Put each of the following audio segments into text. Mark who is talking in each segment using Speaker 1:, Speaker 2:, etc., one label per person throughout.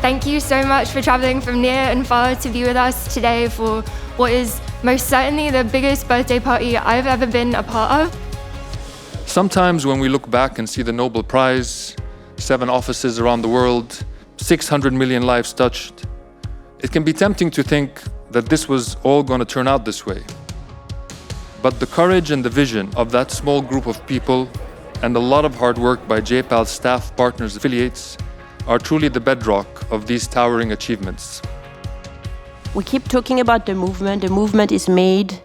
Speaker 1: Thank you so much for traveling from near and far to be with us today for what is most certainly the biggest birthday party I've ever been a part of.
Speaker 2: Sometimes when we look back and see the Nobel Prize, 7 offices around the world, 600 million lives touched, it can be tempting to think that this was all going to turn out this way. But the courage and the vision of that small group of people and a lot of hard work by J-PAL's staff, partners, affiliates are truly the bedrock of these towering achievements.
Speaker 3: We keep talking about the movement. The movement is made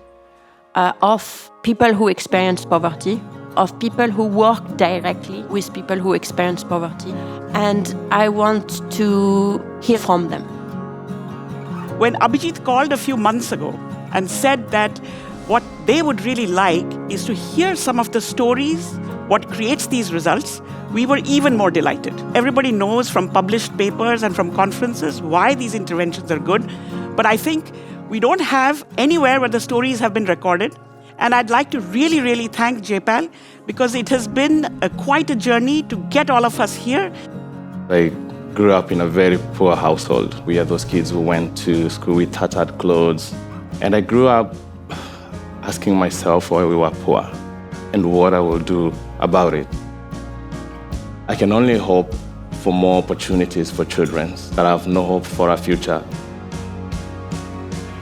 Speaker 3: of people who experience poverty, of people who work directly with people who experience poverty. And I want to hear from them.
Speaker 4: When Abhijit called a few months ago and said that what they would really like is to hear some of the stories, what creates these results, we were even more delighted. Everybody knows from published papers and from conferences why these interventions are good, but I think we don't have anywhere where the stories have been recorded. And I'd like to really, really thank J-PAL because it has been quite a journey to get all of us here.
Speaker 5: I grew up in a very poor household. We are those kids who went to school with tattered clothes. And I grew up asking myself why we were poor and what I will do about it. I can only hope for more opportunities for children that have no hope for a future.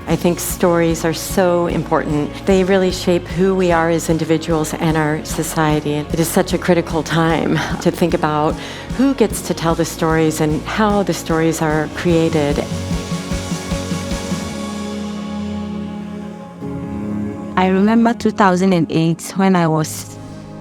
Speaker 6: I think stories are so important. They really shape who we are as individuals and our society. It is such a critical time to think about who gets to tell the stories and how the stories are created.
Speaker 7: I remember 2008 when I was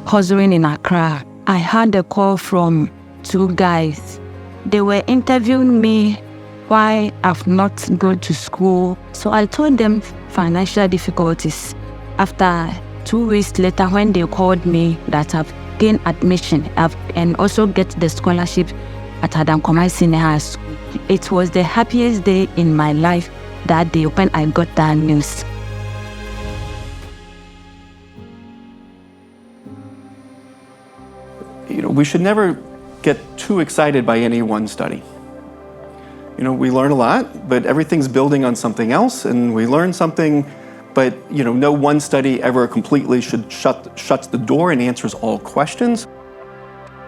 Speaker 7: hustling in Accra. I had a call from 2 guys. They were interviewing me why I've not gone to school. So I told them financial difficulties. After 2 weeks later, when they called me that I've gained admission and also get the scholarship at Adam Komai Senior High School, it was the happiest day in my life that day when I got that news.
Speaker 8: We should never get too excited by any one study. We learn a lot, but everything's building on something else, and we learn something, but no one study ever completely shuts the door and answers all questions.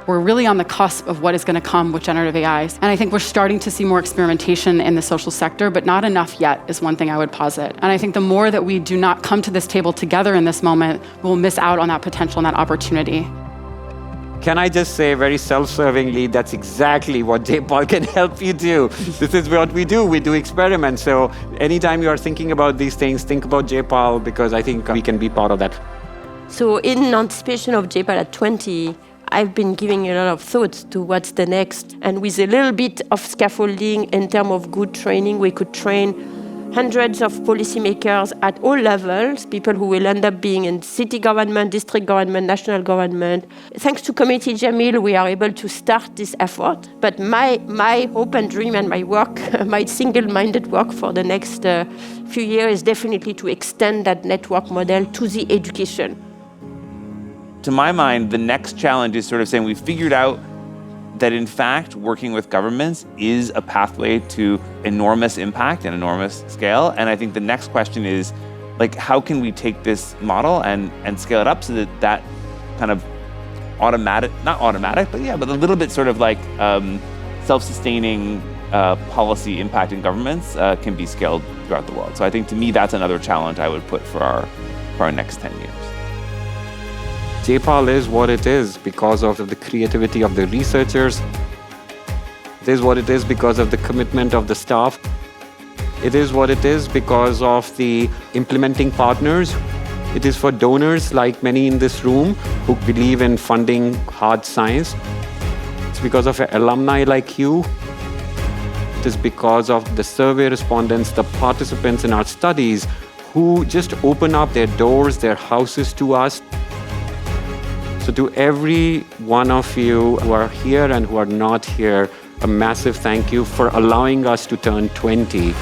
Speaker 9: We're really on the cusp of what is going to come with generative AIs. And I think we're starting to see more experimentation in the social sector, but not enough yet is one thing I would posit. And I think the more that we do not come to this table together in this moment, we'll miss out on that potential and that opportunity.
Speaker 10: Can I just say very self-servingly, that's exactly what J-PAL can help you do. This is what we do. We do experiments. So anytime you are thinking about these things, think about J-PAL because I think we can be part of that.
Speaker 3: So in anticipation of J-PAL at 20, I've been giving a lot of thought to what's the next. And with a little bit of scaffolding in terms of good training, we could train hundreds of policymakers at all levels, people who will end up being in city government, district government, national government. Thanks to Committee Jamil, we are able to start this effort. But my hope and dream and my work, my single-minded work for the next few years is definitely to extend that network model to the education.
Speaker 11: To my mind, the next challenge is sort of saying we've figured out that in fact, working with governments is a pathway to enormous impact and enormous scale. And I think the next question is, how can we take this model and scale it up so that that kind of automatic, not automatic, but a little bit sort of self-sustaining policy impact in governments can be scaled throughout the world. So I think to me, that's another challenge I would put for our next 10 years.
Speaker 10: J-PAL is what it is because of the creativity of the researchers. It is what it is because of the commitment of the staff. It is what it is because of the implementing partners. It is for donors like many in this room who believe in funding hard science. It's because of alumni like you. It is because of the survey respondents, the participants in our studies who just open up their doors, their houses to us. So to every one of you who are here and who are not here, a massive thank you for allowing us to turn 20